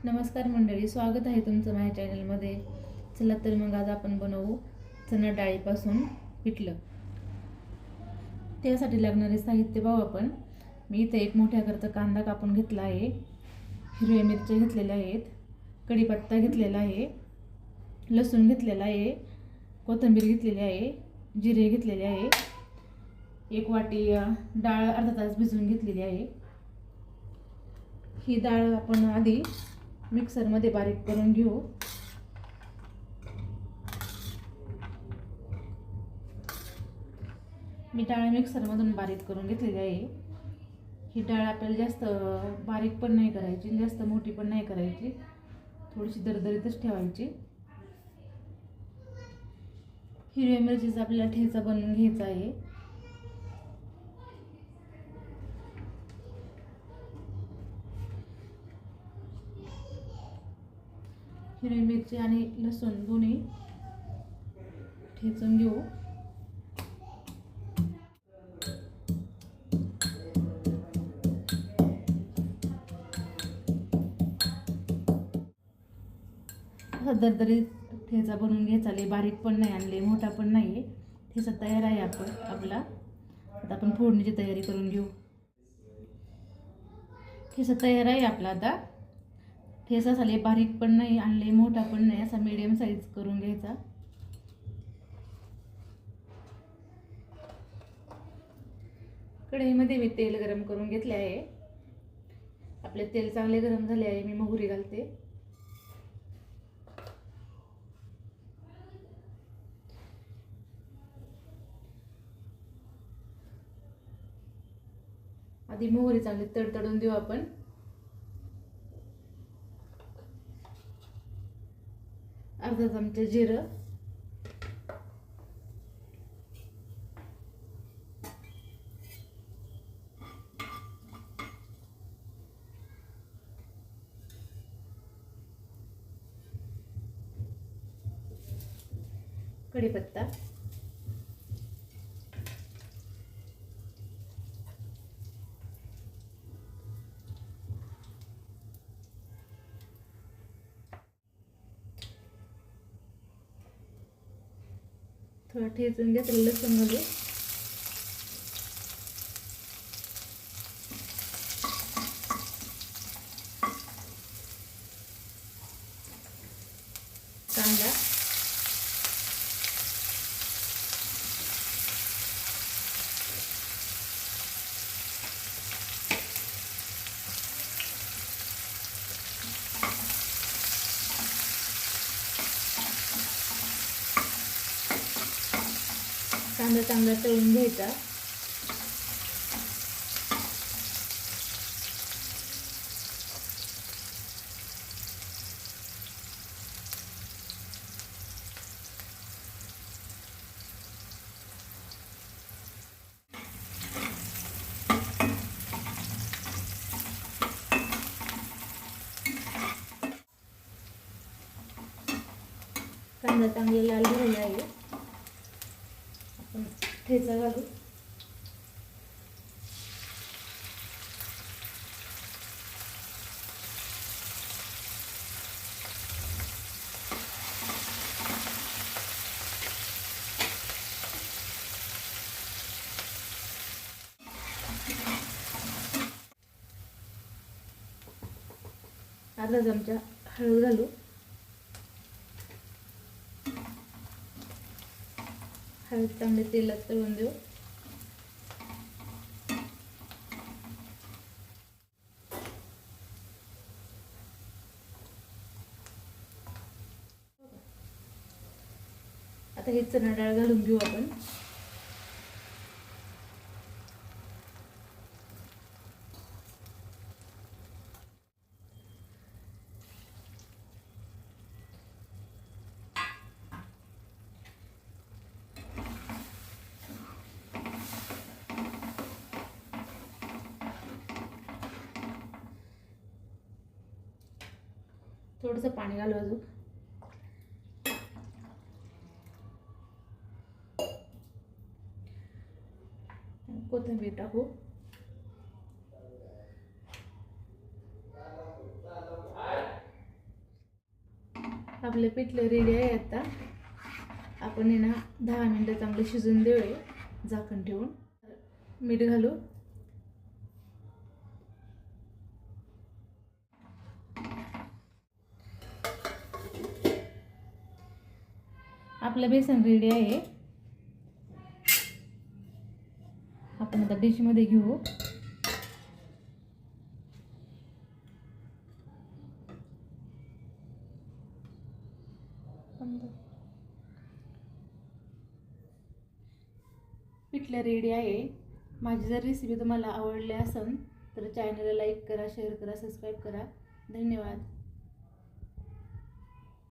नमस्कार मंडळी, स्वागत आहे तुमचं माझ्या चॅनलमध्ये. चला तर मग आज आपण बनवू चणा डाळीपासून पिठलं. त्यासाठी लागणारे साहित्य पाहू आपण. मी इथे एक मोठ्या आकाराचा कांदा कापून घेतला आहे, हिरव्या मिरच्या घेतलेल्या आहेत, कढीपत्ता घेतलेला आहे, लसूण घेतलेला आहे, कोथिंबीर घेतलेली आहे, जिरे घेतलेले आहे, एक वाटी डाळ अर्धा तास भिजवून घेतलेली आहे. ही डाळ आपण आधी मिक्सरमध्ये बारीक करून घेऊ. मी डाळ मिक्सरमधून बारीक करून घेतलेली आहे. ही डाळ आपल्याला जास्त बारीक पण नाही करायची, जास्त मोठी पण नाही करायची, थोडीशी दरदरीतच ठेवायची. हिरव्या मिरचीचा आपल्याला ठेचा बनवून घ्यायचा आहे. हिरवी मिरची आणि लसूण दोन्ही ठेचून घेऊ. दरदरीत ठेचा बनवून घ्यायचा, लय बारीक पण नाही आणि लय मोठा पण नाही. ठेचा तयार आहे आपला. आता आपण फोडणीची तयारी करून घेऊ. ठेचा तयार आहे आपला. आता ठेचा असा लय बारीक पण नाही आणि लय मोठा पण नाही, असा मीडियम साईज करून घ्यायचा. कढईमध्ये मी तेल गरम करून घेतले आहे. आपले तेल चांगले गरम झाले आहे. मी मोहरी घालते. आधी मोहरी चांगली तडतडून देऊ आपण. अर्धा चमचा जिरं, कढीपत्ता, थोडं ठेचून घेतलेलं लसूण घालू. कांदा, कांदा चांगला तळून घ्यायचा. कांदा चांगला लाल झालेला आहे. आपण ठेचा घालू. अर्धा चमचा हळद घालू. हळद चांगले तेलात तळून देऊ. आता हे चणा डाळ घालून घेऊ आपण. थोडंसं पाणी घालू अजून. कोथिंबीर टाकू. आपलं पिठलं रेडी आहे. आता आपण आहे ना 10 मिनटं चांगलं शिजून देऊया झाकण ठेवून. मीठ घालू. आपलं बेसन रेडी आहे. आपण आता डिशमध्ये घेऊ. पिठलं रेडी आहे. माझी जर रेसिपी तुम्हाला आवडली असेल तर चॅनलला लाईक करा, शेअर करा, सबस्क्राईब करा. धन्यवाद.